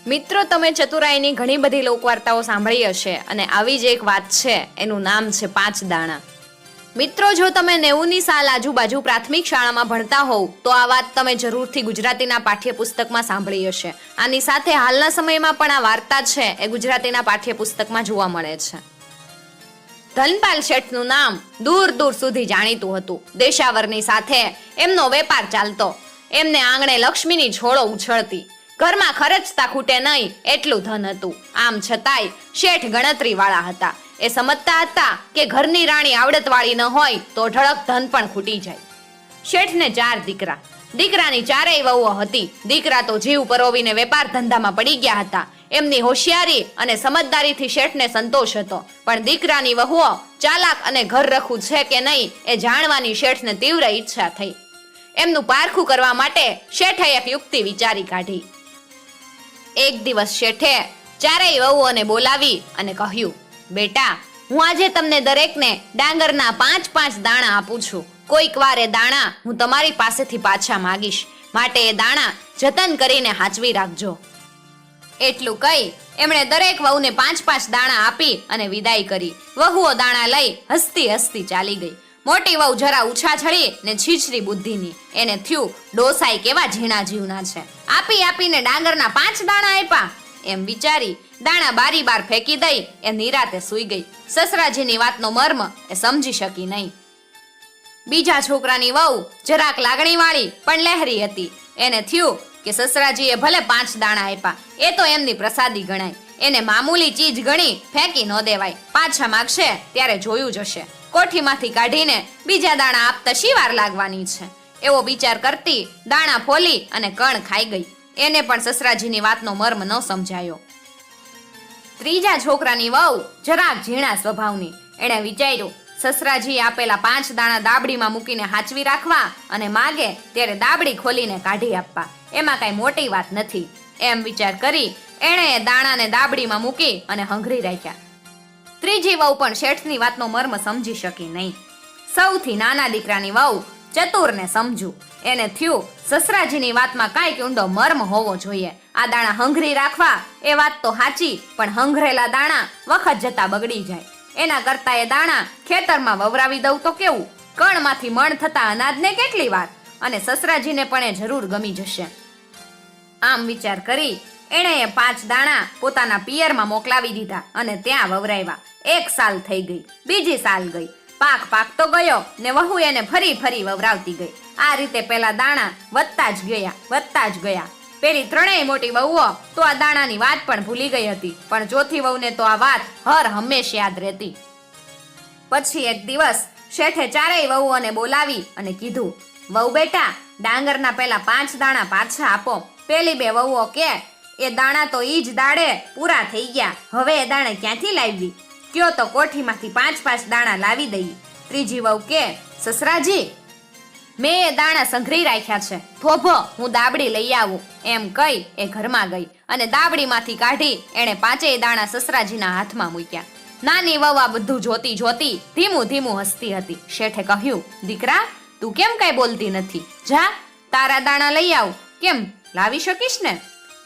મિત્રો, તમે ચતુરાઈની ઘણી બધી લોકવાર્તાઓ સાંભળી હશે અને આવી જ એક વાત છે, એનું નામ છે 5 દાણા. મિત્રો, જો તમે 90ની સાલ આજુબાજુ પ્રાથમિક શાળામાં ભણતા હોવ તો આ વાત તમે જરૂરથી ગુજરાતીના પાઠ્યપુસ્તકમાં સાંભળી હશે. આની સાથે હાલના સમયમાં પણ આ વાર્તા છે એ ગુજરાતીના પાઠ્યપુસ્તકમાં જોવા મળે છે. ધનપાલ શેઠનું નામ દૂર દૂર સુધી જાણીતું હતું. દેશાવરની સાથે એમનો વેપાર ચાલતો. એમને આંગણે લક્ષ્મીની છોડો ઉછળતી. ઘરમાં ખર્ચતા ખૂટે નહીં એટલું ધન હતું. આમ છતાંય શેઠ ગણતરીવાળા હતા. એ સમજતા હતા કે ઘરની રાણી આવડતવાળી ન હોય તો ઢળક ધન પણ ખૂટી જાય. શેઠને 4 દીકરા. દીકરાની 4 વહુઓ હતી. દીકરા તો જીવ પરોવીને વેપાર ધંધામાં પડી ગયા હતા. એમની હોશિયારી અને સમજદારીથી શેઠને સંતોષ હતો, પણ દીકરાની વહુઓ ચાલાક અને ઘર રખું છે કે નહીં એ જાણવાની શેઠને તીવ્ર ઈચ્છા થઈ. એમનું પારખું કરવા માટે શેઠે એક યુક્તિ વિચારી કાઢી. એક દિવસ શેઠે 4 વહુઓને બોલાવી અને કહ્યું, બેટા, હું આજે તમને દરેકને ડાંગરના 5 દાણા આપું છું. કોઈક વાર એ દાણા હું તમારી પાસેથી પાછા માંગીશ, માટે એ દાણા જતન કરીને હાચવી રાખજો. એટલું કહી એમણે દરેક વહુને 5 દાણા આપી અને વિદાય કરી. વહુઓ દાણા લઈ હસતી હસતી ચાલી ગઈ. મોટી વહુ જરા ઉછાછળી ને છીછરી બુદ્ધિની. એને થયું, ડોસાઈ કેવા ઝીણા જીવના છે, આપી આપીને ડાંગરના 5 દાણા આપ્યા. એમ વિચારી દાણા બારી બાર ફેંકી દઈ એ નિરાતે સૂઈ ગઈ. સસરાજીની વાતનો મર્મ એ સમજી શકી નહીં. બીજા છોકરાની વહુ જરાક લાગણીવાળી પણ લહેરી હતી. એને થયું કે સસરાજીએ ભલે 5 દાણા આપ્યા, એ તો એમની પ્રસાદી ગણાય. એને મામૂલી ચીજ ગણી ફેંકી ન દેવાય. પાછા માગશે ત્યારે જોયું જશે. કોઠીમાંથી કાઢીને બીજા દાણા આપતા શી વાર લાગવાની છે, એવો વિચાર કરતી દાણા ફોલી અને કણ ખાઈ ગઈ. એને પણ સસરાજીની વાતનો મર્મ ન સમજાયો. ત્રીજા છોકરાની વહુ જરાક ઝીણા સ્વભાવની. એણે વિચાર્યું, સસરાજી આપેલા 5 દાણા દાબડીમાં મૂકીને હાચવી રાખવા અને માગે ત્યારે દાબડી ખોલીને કાઢી આપવા, એમાં કઈ મોટી વાત નથી. એમ વિચાર કરી એણે દાણાને દાબડીમાં મૂકી અને હંગરી રાખ્યા. ત્રીજી વહુ પણ શેઠની વાતનો મર્મ સમજી શકી નહીં. સૌથી નાના દીકરાની વહુ ચતુર ને સમજુ. એને થયું, સસરાજીની વાતમાં કાંઈક ઊંડો મર્મ હોવો જોઈએ. આ દાણા હંગરી રાખવા એ વાત તો સાચી, પણ હંગરેલા દાણા વખત જતા બગડી જાય. એના કરતા એ દાણા ખેતરમાં વવરાવી દઉં તો કેવું? કણમાંથી મણ થતા અનાજને કેટલી વાર, અને સસરાજીને પણ એ જરૂર ગમી જશે. આમ વિચાર કરી એણે એ 5 દાણા પોતાના પિયરમાં મોકલાવી દીધા અને ત્યાં વવરાવ્યા. 1 સાલ થઈ ગઈ, બીજી સાલ ગઈ, પાક તો ગયો ને વહુ એને ફરી ફરી વવરાવતી ગઈ. આ રીતે પેલા દાણા વધતા જ ગયા. પેલી 3 મોટી વહુઓ તો આ દાણાની વાત પણ ભૂલી ગઈ હતી, પણ ચોથી વહુને તો આ વાત હર હંમેશ યાદ રહેતી. પછી એક દિવસ શેઠે 4 વહુઓને બોલાવી અને કીધું, વહુ બેટા, ડાંગરના પેલા 5 દાણા પાછા આપો. પેલી 2 વહુઓ કે, એ દાણા તો ઈ જ દાડે પૂરા થઈ ગયા, હવે એ દાણા ક્યાંથી લાવી? કયો તો કોઠીમાંથી 5 દાણા લાવી દઈએ. ત્રીજી વહુ કે, સસરાજી, મેં એ દાણા સંઘરી રાખ્યા છે, થોભો હું દાબડી લઈ આવું. એમ કહી એ ઘરમાં ગઈ અને દાબડીમાંથી કાઢી એણે 5 દાણા સસરાજીના હાથમાં મૂક્યા. નાની વહુ આ બધું જોતી જોતી ધીમું હસતી હતી. શેઠે કહ્યું, દીકરા, તું કેમ કઈ બોલતી નથી? જા, તારા દાણા લઈ આવ. કેમ, લાવી શકીશ ને?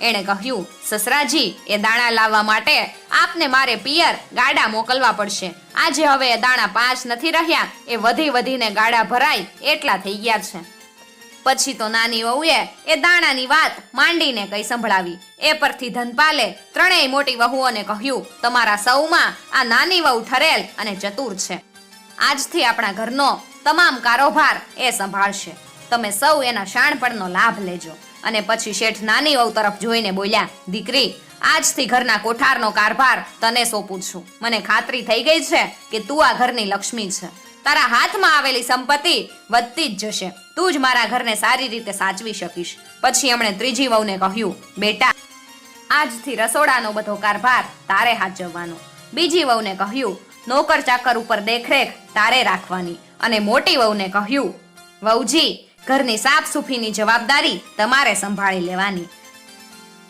એણે કહ્યું, સસરાજી, એ દાણા લાવવા માટે આપને મારે પિયર ગાડા મોકલવા પડશે. આજે હવે એ દાણા 5 નથી રહ્યા, એ વધીને ગાડા ભરાય એટલા થઈ ગયા છે. પછી તો નાની વહુએ એ દાણાની વાત માંડીને કઈ સંભળાવી. એ પરથી ધનપાલે 3 મોટી વહુઓને કહ્યું, તમારા સૌમાં આ નાની વહુ ઠરેલ અને ચતુર છે. આજથી આપણા ઘરનો તમામ કારોબાર એ સંભાળશે. તમે સૌ એના શાણપણનો લાભ લેજો. અને પછી શેઠ નાની વહુ તરફ જોઈને બોલ્યા, દીકરી, આજથી ઘરના કોઠારનો કારભાર તને સોંપું છું. મને ખાતરી થઈ ગઈ છે કે તું આ ઘરની લક્ષ્મી છે. તારા હાથમાં આવેલી સંપત્તિ વધતી જ જશે. તું જ મારા ઘરને સારી રીતે સાચવી શકીશ. પછી એમણે ત્રીજી વહુને કહ્યું, બેટા, આજથી રસોડાનો બધો કારભાર તારે હાચવવાનો. બીજી વહુને કહ્યું, નોકર ચાકર ઉપર દેખરેખ તારે રાખવાની. અને મોટી વહુને કહ્યું, વહુજી, ઘરની સાફ સુફીની જવાબદારી તમારે સંભાળી લેવાની.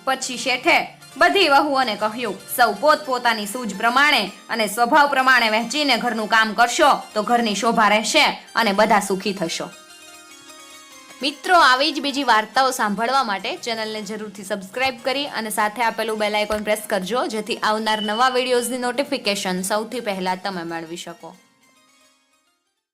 પછી શેઠે બધી વહુઓને કહ્યું, સૌ પોતપોતાની સૂઝ પ્રમાણે અને સ્વભાવ પ્રમાણે વહેંચીને ઘરનું કામ કરશો તો ઘરની શોભા રહેશે અને બધા સુખી થશો. મિત્રો, આવી જ બીજી વાર્તાઓ સાંભળવા માટે ચેનલને જરૂરથી સબસ્ક્રાઇબ કરી અને સાથે આપેલું બેલ આઇકોન પ્રેસ કરજો, જેથી આવનાર નવા વિડીયોઝની નોટિફિકેશન સૌથી પહેલા તમે મેળવી શકો.